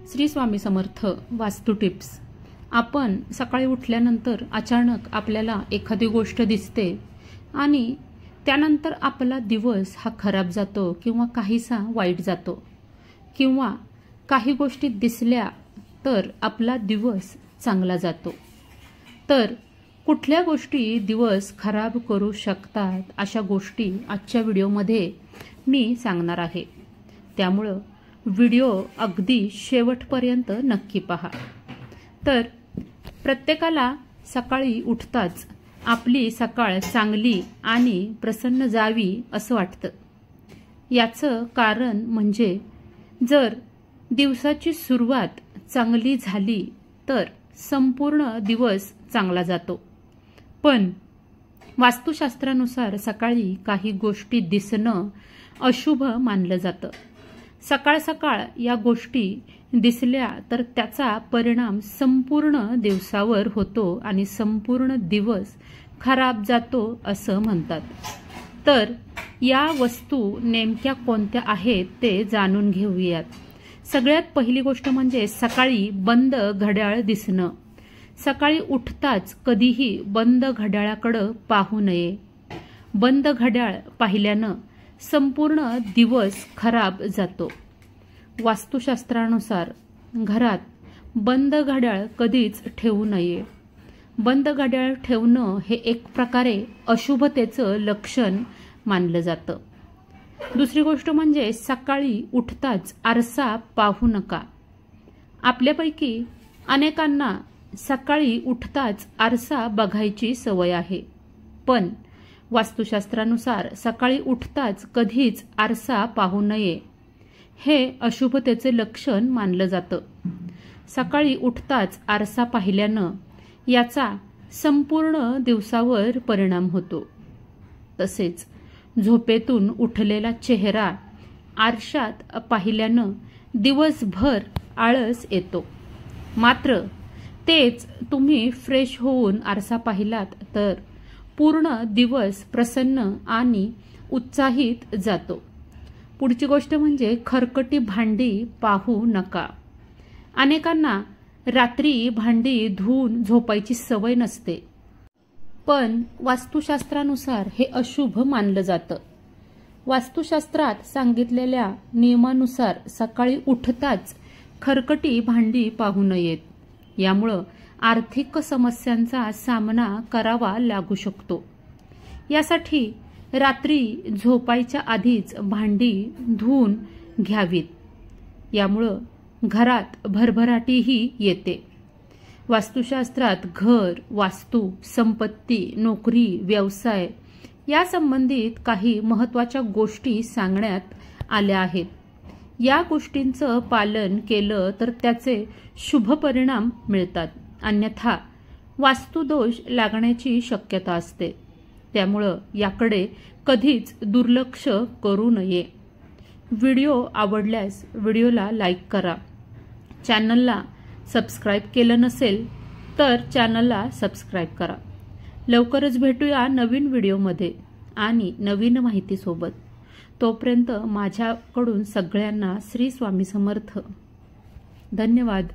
श्री स्वामी समर्थ वास्तू टिप्स। आपण सकाळी उठल्यानंतर अचानक आपल्याला एखादी गोष्ट दिसते आणि त्यानंतर आपला दिवस हा खराब जातो किंवा काहीसा वाईट जातो, किंवा काही गोष्टी दिसल्या तर आपला दिवस चांगला जातो। तर कुठल्या गोष्टी दिवस खराब करू शकतात अशा गोष्टी आजच्या व्हिडिओमध्ये मी सांगणार आहे। त्यामुळे व्हिडिओ अगदी शेवटपर्यंत नक्की पहा। तर प्रत्येकाला सकाळी उठताच आपली सकाळ चांगली आणि प्रसन्न जावी असं वाटतं। याचं कारण म्हणजे जर दिवसाची सुरुवात चांगली झाली तर संपूर्ण दिवस चांगला जातो। पण वास्तुशास्त्रानुसार सकाळी काही गोष्टी दिसणं अशुभ मानलं जातं। सकाळ सकाळ या गोष्टी दिसल्या तर त्याचा परिणाम संपूर्ण दिवसावर होतो आणि संपूर्ण दिवस खराब जातो असं म्हणतात। तर या वस्तू नेमक्या कोणत्या आहेत ते जाणून घेऊयात। सगळ्यात पहिली गोष्ट म्हणजे सकाळी बंद घड्याळ दिसणं। सकाळी उठताच कधीही बंद घड्याळाकडे पाहू नये। बंद घड्याळ पाहिल्यानं संपूर्ण दिवस खराब जातो। वास्तुशास्त्रानुसार घरात बंद घड्याळ कधीच ठेवू नये। बंद घड्याळ ठेवणं हे एक प्रकारे अशुभतेचं लक्षण मानलं जातं। दुसरी गोष्ट म्हणजे सकाळी उठताच आरसा पाहू नका। आपल्यापैकी अनेकांना सकाळी उठताच आरसा बघायची सवय आहे, पण वास्तुशास्त्रानुसार सकाळी उठताच कधीच आरसा पाहू नये हे अशुभतेचे लक्षण मानलं जातं। सकाळी उठताच आरसा पाहिल्यानं याचा संपूर्ण दिवसावर परिणाम होतो। तसेच झोपेतून उठलेला चेहरा आरशात पाहिल्यानं दिवसभर आळस येतो। मात्र तेच तुम्ही फ्रेश होऊन आरसा पाहिलात तर पूर्ण दिवस प्रसन्न आणि उत्साहित जातो। पुढची गोष्ट म्हणजे खरकटी भांडी पाहू नका। अनेकांना रात्री भांडी धुवून झोपायची सवय नसते, पण वास्तुशास्त्रानुसार हे अशुभ मानलं जातं। वास्तुशास्त्रात सांगितलेल्या नियमानुसार सकाळी उठताच खरकटी भांडी पाहू नयेत। यामुळं आर्थिक समस्यांचा सामना करावा लागू शकतो। यासाठी रात्री झोपायच्या आधीच भांडी धुवून घ्यावीत। यामुळं घरात भरभराटीही येते। वास्तुशास्त्रात घर, वास्तू, संपत्ती, नोकरी, व्यवसाय या संबंधित काही महत्त्वाच्या गोष्टी सांगण्यात आल्या आहेत। या गोष्टींचं पालन केलं तर त्याचे शुभ परिणाम मिळतात, अन्यथा वास्तुदोष लागण्याची शक्यता असते। त्यामुळं याकडे कधीच दुर्लक्ष करू नये। व्हिडिओ आवडल्यास व्हिडिओला लाईक करा। चॅनलला सबस्क्राईब केलं नसेल तर चॅनलला सबस्क्राईब करा। लवकरच भेटूया नवीन व्हिडिओमध्ये आणि नवीन माहितीसोबत। तोपर्यंत माझ्याकडून सगळ्यांना श्री स्वामी समर्थ। धन्यवाद।